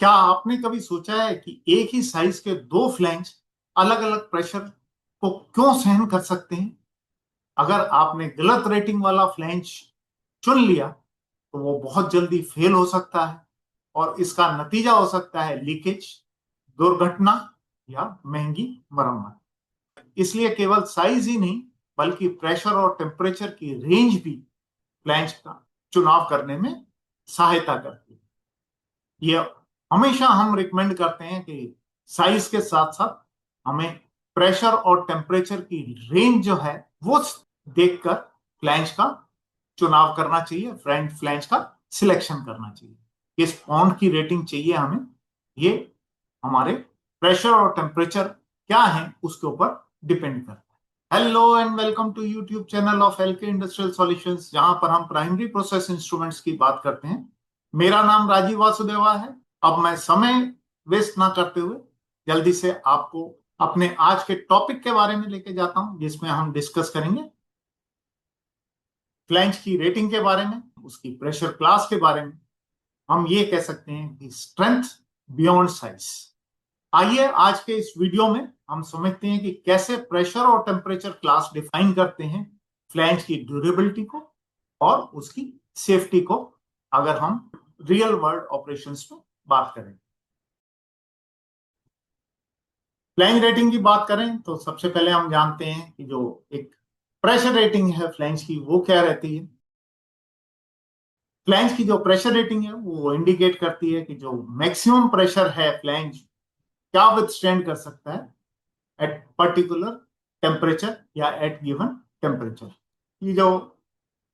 क्या आपने कभी सोचा है कि एक ही साइज के दो फ्लैंज अलग अलग प्रेशर को क्यों सहन कर सकते हैं? अगर आपने गलत रेटिंग वाला फ्लैंज चुन लिया तो वो बहुत जल्दी फेल हो सकता है और इसका नतीजा हो सकता है लीकेज, दुर्घटना या महंगी मरम्मत। इसलिए केवल साइज ही नहीं बल्कि प्रेशर और टेम्परेचर की रेंज भी फ्लैंज का चुनाव करने में सहायता करती है। ये हमेशा हम रिकमेंड करते हैं कि साइज के साथ साथ हमें प्रेशर और टेम्परेचर की रेंज जो है वो देखकर फ्लैंज का चुनाव करना चाहिए, फ्रंट फ्लैंज का सिलेक्शन करना चाहिए। किस पॉन्ड की रेटिंग चाहिए हमें, ये हमारे प्रेशर और टेम्परेचर क्या है उसके ऊपर डिपेंड करता है। Hello and welcome to YouTube channel of LK industrial solutions, जहां पर हम प्राइमरी प्रोसेस इंस्ट्रूमेंट्स की बात करते हैं। मेरा नाम राजीव वासुदेवा है। अब मैं समय वेस्ट ना करते हुए जल्दी से आपको अपने आज के टॉपिक के बारे में लेके जाता हूं, जिसमें हम डिस्कस करेंगे फ्लैंज की रेटिंग के बारे में, उसकी प्रेशर क्लास के बारे में। हम ये कह सकते हैं कि स्ट्रेंथ बियॉन्ड साइज। आइए आज के इस वीडियो में हम समझते हैं कि कैसे प्रेशर और टेम्परेचर क्लास डिफाइन करते हैं फ्लैंज की ड्यूरेबिलिटी को और उसकी सेफ्टी को, अगर हम रियल वर्ल्ड ऑपरेशंस में बात करें। फ्लैंज रेटिंग की बात करें तो सबसे पहले हम जानते हैं कि जो एक प्रेशर रेटिंग है फ्लैंज की वो क्या रहती है। फ्लैंज की जो प्रेशर रेटिंग है वो इंडिकेट करती है कि जो मैक्सिमम प्रेशर है फ्लैंज क्या विथस्टैंड कर सकता है एट पर्टिकुलर टेम्परेचर या एट गिवन टेम्परेचर। ये जो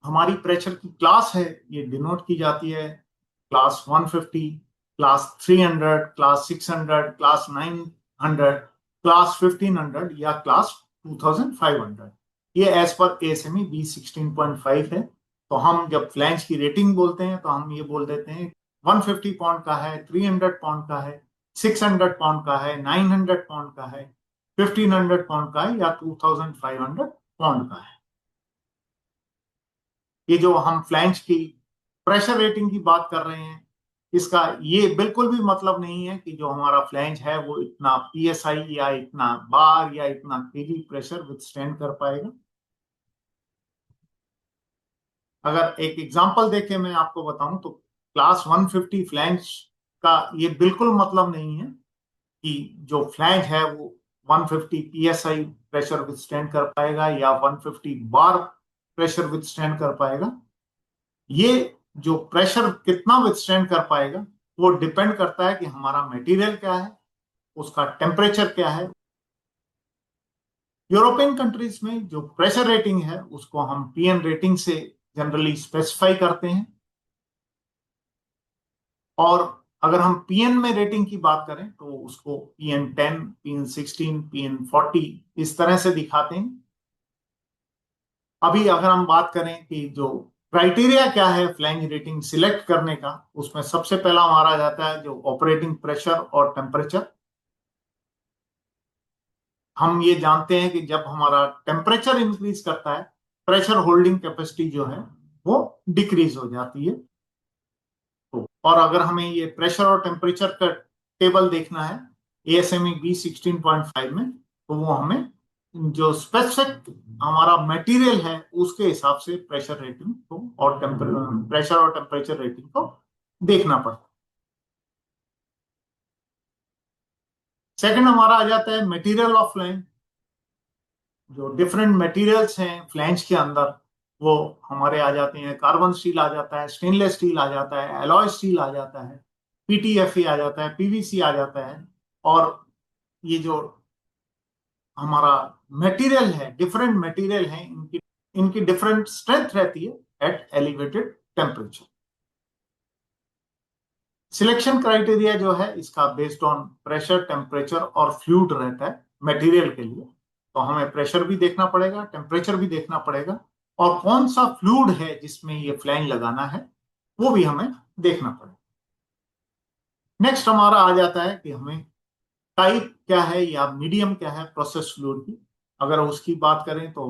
हमारी प्रेशर की क्लास है ये डिनोट की जाती है class 150, class 300, class 600, class 900, class 1500 या क्लास 2500। ये एज पर एएसएमई बी 16.5 है। तो हम जब फ्लैंज की रेटिंग बोलते हैं तो हम ये बोल देते हैं 150 पाउंड का है, 300 पाउंड का है, 600 पाउंड का है, 900 पाउंड का है, 1500 पाउंड का है या 2500 पाउंड का है। ये जो हम फ्लैंज की प्रेशर रेटिंग की बात कर रहे हैं, इसका ये बिल्कुल भी मतलब नहीं है कि जो हमारा फ्लैंज है वो इतना पीएसआई या इतना बार या इतना केजी प्रेशर विथस्टैंड कर पाएगा। अगर एक एग्जांपल देके मैं आपको बताऊं तो क्लास 150 फ्लैंज का ये बिल्कुल मतलब नहीं है कि जो फ्लैंज है वो 150 पीएसआई प्रेशर विथस्टैंड कर पाएगा या 150 बार प्रेशर विथस्टैंड कर पाएगा। ये जो प्रेशर कितना विथस्टैंड कर पाएगा वो डिपेंड करता है कि हमारा मटेरियल क्या है, उसका टेम्परेचर क्या है। यूरोपियन कंट्रीज में जो प्रेशर रेटिंग है उसको हम पीएन रेटिंग से जनरली स्पेसिफाई करते हैं, और अगर हम पीएन में रेटिंग की बात करें तो उसको पीएन 10, पीएन 16, पीएन 40 इस तरह से दिखाते हैं। अभी अगर हम बात करें कि जो क्राइटेरिया क्या है फ्लैंज रेटिंग सिलेक्ट करने का, उसमें सबसे पहला हमारा जाता है जो ऑपरेटिंग प्रेशर और टेम्परेचर। हम ये जानते हैं कि जब हमारा टेम्परेचर इंक्रीज करता है प्रेशर होल्डिंग कैपेसिटी जो है वो डिक्रीज हो जाती है। तो और अगर हमें ये प्रेशर और टेम्परेचर का टेबल देखना है एएसएमई बी 16.5 में, तो वो हमें जो स्पेसिफिक हमारा मटेरियल है उसके हिसाब से प्रेशर रेटिंग को और प्रेशर और टेम्परेचर रेटिंग को देखना पड़ता है। सेकंड हमारा आ जाता है मटेरियल ऑफ फ्लैंज। जो डिफरेंट मटेरियल्स हैं फ्लैंज के अंदर वो हमारे आ जाते हैं, कार्बन स्टील आ जाता है, स्टेनलेस स्टील आ जाता है, एलॉय स्टील आ जाता है, पीटीएफई आ जाता है, पीवीसी आ जाता है। और ये जो हमारा मटेरियल है, डिफरेंट मटेरियल है, इनकी इनकी डिफरेंट स्ट्रेंथ रहती है at elevated temperature. Selection criteria जो है इसका बेस्ड ऑन प्रेशर, टेम्परेचर और फ्लूइड रहता है मटेरियल के लिए। तो हमें प्रेशर भी देखना पड़ेगा, टेम्परेचर भी देखना पड़ेगा, और कौन सा फ्लूइड है जिसमें ये फ्लैंज लगाना है वो भी हमें देखना पड़ेगा। नेक्स्ट हमारा आ जाता है कि हमें टाइप क्या है या मीडियम क्या है प्रोसेस फ्लूइड की। अगर उसकी बात करें तो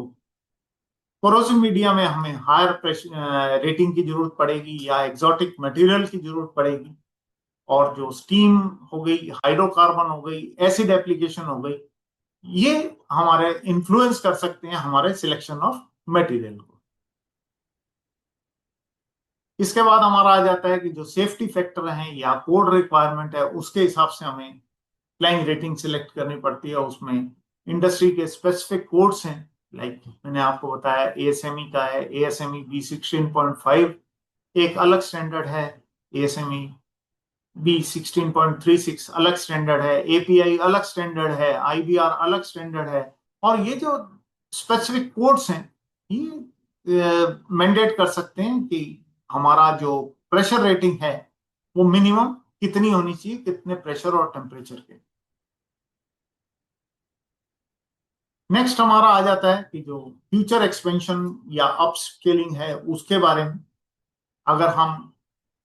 कोरोसिव मीडिया में हमें हायर प्रेशर रेटिंग की जरूरत पड़ेगी या एक्सोटिक मटेरियल की जरूरत पड़ेगी। और जो स्टीम हो गई, हाइड्रोकार्बन हो गई, एसिड एप्लीकेशन हो गई, ये हमारे इन्फ्लुएंस कर सकते हैं हमारे सिलेक्शन ऑफ मटेरियल को। इसके बाद हमारा आ जाता है कि जो सेफ्टी फैक्टर हैं या कोड रिक्वायरमेंट है, उसके हिसाब से हमें फ्लाइंग रेटिंग सिलेक्ट करनी पड़ती है। उसमें इंडस्ट्री के स्पेसिफिक कोड्स हैं, लाइक मैंने आपको बताया एएसएमई का है, एएसएमई B16.5 एक अलग स्टैंडर्ड है, एएसएमई B16.36 अलग स्टैंडर्ड है, एपीआई अलग स्टैंडर्ड है, आईबीआर अलग स्टैंडर्ड है। और ये जो स्पेसिफिक कोड्स हैं, ये मैंडेट कर सकते हैं कि हमारा जो प्रेशर रेटिंग है वो मिनिमम कितनी होनी चाहिए, कितने प्रेशर और टेम्परेचर के। नेक्स्ट हमारा आ जाता है कि जो फ्यूचर एक्सपेंशन या अपस्केलिंग है उसके बारे में। अगर हम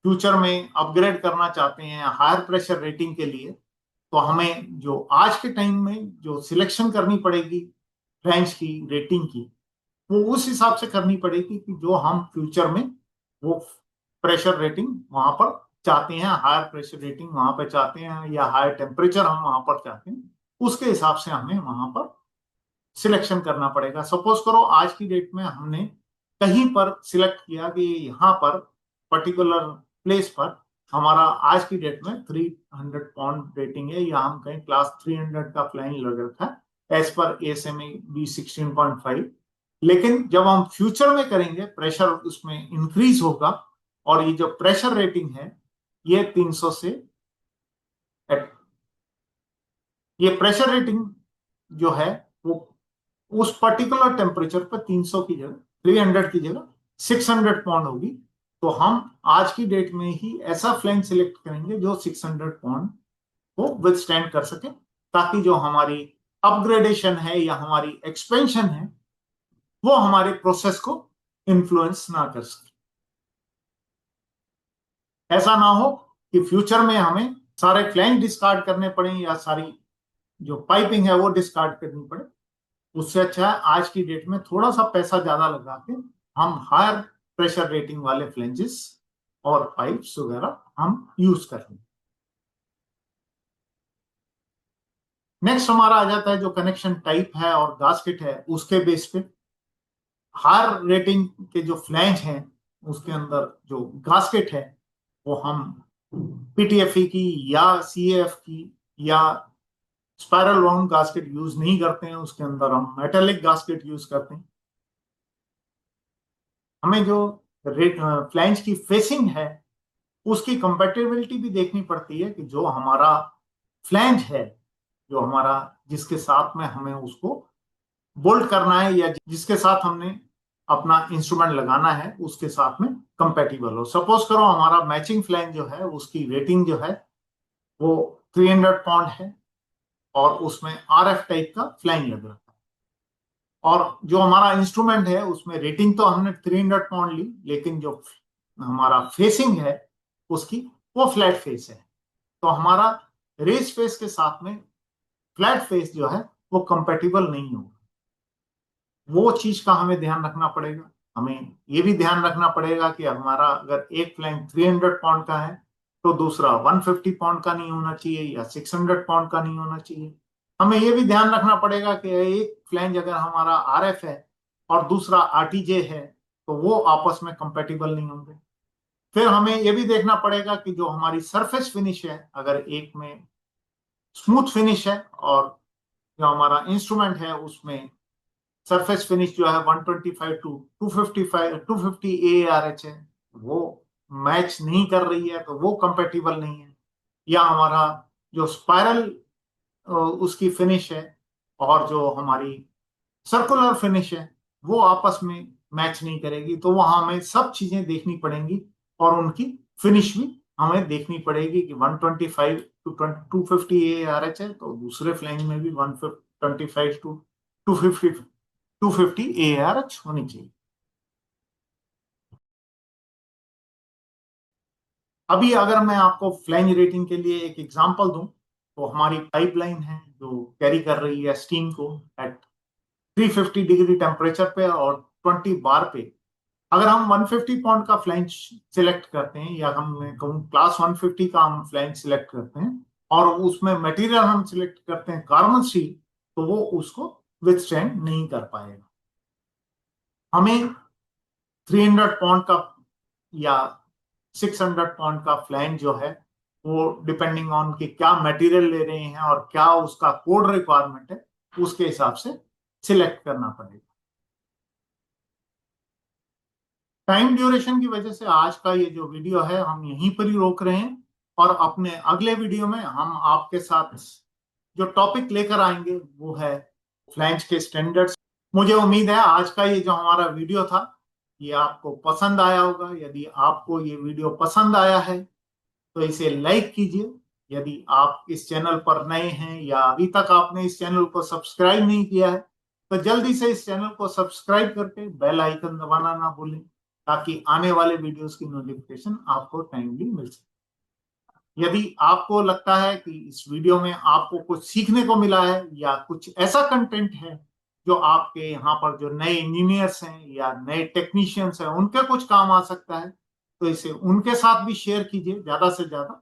फ्यूचर में अपग्रेड करना चाहते हैं हायर प्रेशर रेटिंग के लिए, तो हमें जो आज के टाइम में जो सिलेक्शन करनी पड़ेगी फ्रेंच की रेटिंग की, वो उस हिसाब से करनी पड़ेगी कि जो हम फ्यूचर में वो प्रेशर रेटिंग वहां पर चाहते हैं, हायर प्रेशर रेटिंग वहां पर चाहते हैं या हायर टेम्परेचर हम वहां पर चाहते हैं, उसके हिसाब से हमें वहां पर सिलेक्शन करना पड़ेगा। सपोज करो आज की डेट में हमने कहीं पर सिलेक्ट किया कि यहाँ पर पर्टिकुलर प्लेस पर हमारा आज की डेट में 300 पाउंड रेटिंग है, या हम कहीं क्लास 300 का फ्लाइंग लग रखा है एज पर एएसएमई B16.5। लेकिन जब हम फ्यूचर में करेंगे प्रेशर उसमें इंक्रीज होगा, और ये जो प्रेशर रेटिंग है ये 300 से, ये प्रेशर रेटिंग जो है वो उस पर्टिकुलर टेम्परेचर पर 300 की जगह, 300 की जगह 600 पाउंड होगी। तो हम आज की डेट में ही ऐसा फ्लाइंग सिलेक्ट करेंगे जो 600 पाउंड को विथस्टैंड कर सके, ताकि जो हमारी अपग्रेडेशन है या हमारी एक्सपेंशन है वो हमारे प्रोसेस को इन्फ्लुएंस ना कर सके। ऐसा ना हो कि फ्यूचर में हमें सारे फ्लाइंग डिस्कार्ड करने पड़े या सारी जो पाइपिंग है वो डिस्कार्ड करनी पड़े। उससे अच्छा है आज की डेट में थोड़ा सा पैसा ज्यादा लगा के हम हायर प्रेशर रेटिंग वाले फ्लेंजेस और पाइप्स वगैरह हम यूज कर लें। नेक्स्ट हमारा आ जाता है जो कनेक्शन टाइप है और गास्केट है, उसके बेस पे हायर रेटिंग के जो फ्लैंज हैं उसके अंदर जो गास्केट है वो हम पीटीएफई की या सीएफ की या स्पाइरल वाउंड गास्केट यूज नहीं करते हैं, उसके अंदर हम मेटेलिक गास्केट यूज करते हैं। हमें जो फ्लैंज की फेसिंग है उसकी कंपेटेबिलिटी भी देखनी पड़ती है कि जो हमारा फ्लैंज है, जो हमारा जिसके साथ में हमें उसको बोल्ट करना है या जिसके साथ हमने अपना इंस्ट्रूमेंट लगाना है उसके साथ में कंपेटिबल हो। सपोज करो हमारा मैचिंग फ्लैंज जो है उसकी रेटिंग जो है वो 300 पाउंड है और उसमें आरएफ टाइप का फ्लैंज लग रहा है, और जो हमारा इंस्ट्रूमेंट है उसमें रेटिंग तो हमने 300 पाउंड ली, लेकिन जो हमारा फेसिंग है उसकी वो फ्लैट फेस है। तो हमारा रेस फेस के साथ में फ्लैट फेस जो है वो कंपेटिबल नहीं होगा। वो चीज का हमें ध्यान रखना पड़ेगा। हमें ये भी ध्यान रखना पड़ेगा कि हमारा अगर एक फ्लैंग 300 पाउंड का है तो दूसरा 150 पाउंड का नहीं होना चाहिए या 600 पाउंड का नहीं होना चाहिए। हमें ये भी ध्यान रखना पड़ेगा कि एक फ्लैंज अगर हमारा आरएफ है और दूसरा आरटीजे है तो वो आपस में कंपेटिबल नहीं होंगे। फिर हमें ये भी देखना पड़ेगा कि जो हमारी सरफेस फिनिश है, अगर एक में स्मूथ फिनिश है और जो हमारा इंस्ट्रूमेंट है उसमें सरफेस फिनिश जो है 125 टू 255 250 AARH है, वो मैच नहीं कर रही है तो वो कंपेटिबल नहीं है। या हमारा जो स्पाइरल उसकी फिनिश है और जो हमारी सर्कुलर फिनिश है वो आपस में मैच नहीं करेगी, तो वहां हमें सब चीजें देखनी पड़ेंगी और उनकी फिनिश भी हमें देखनी पड़ेगी कि 125 टू 250 AARH है तो दूसरे फ्लैंज में भी 125 टू 250 250 AARH होनी चाहिए। अभी अगर मैं आपको फ्लैंज रेटिंग के लिए एक एग्जांपल दूं, तो हमारी पाइपलाइन है जो कैरी कर रही है स्टीम को एट 350 डिग्री टेम्परेचर पे और 20 बार पे, अगर हम 150 पाउंड का फ्लैंज सिलेक्ट करते हैं, या हम कहूँ क्लास 150 का हम फ्लैंज सिलेक्ट करते हैं, और उसमें मटेरियल हम सिलेक्ट करते हैं कार्बन स्टील, तो वो उसको विथस्टैंड नहीं कर पाएगा। हमें 300 पाउंड का या 600 पाउंड का फ्लैंज जो है, वो डिपेंडिंग ऑन कि क्या मटेरियल ले रहे हैं और क्या उसका कोड रिक्वायरमेंट है, उसके हिसाब से सिलेक्ट करना पड़ेगा। टाइम ड्यूरेशन की वजह से आज का ये जो वीडियो है हम यहीं पर ही रोक रहे हैं, और अपने अगले वीडियो में हम आपके साथ जो टॉपिक लेकर आएंगे वो है फ्लैंज के स्टैंडर्ड्स। मुझे उम्मीद है आज का ये जो हमारा वीडियो था ये आपको पसंद आया होगा। यदि आपको ये वीडियो पसंद आया है तो इसे लाइक कीजिए। यदि आप इस चैनल पर नए हैं या अभी तक आपने इस चैनल को सब्सक्राइब नहीं किया है, तो जल्दी से इस चैनल को सब्सक्राइब करके बेल आइकन दबाना ना भूलें, ताकि आने वाले वीडियोस की नोटिफिकेशन आपको टाइमली मिल सके। यदि आपको लगता है कि इस वीडियो में आपको कुछ सीखने को मिला है, या कुछ ऐसा कंटेंट है जो आपके यहाँ पर जो नए इंजीनियर्स हैं या नए टेक्नीशियंस हैं उनके कुछ काम आ सकता है, तो इसे उनके साथ भी शेयर कीजिए ज्यादा से ज्यादा,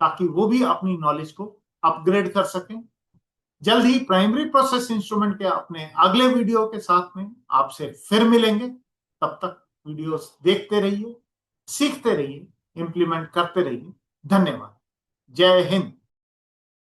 ताकि वो भी अपनी नॉलेज को अपग्रेड कर सकें। जल्द ही प्राइमरी प्रोसेस इंस्ट्रूमेंट के अपने अगले वीडियो के साथ में आपसे फिर मिलेंगे। तब तक वीडियोस देखते रहिए, सीखते रहिए, इंप्लीमेंट करते रहिए। धन्यवाद। जय हिंद।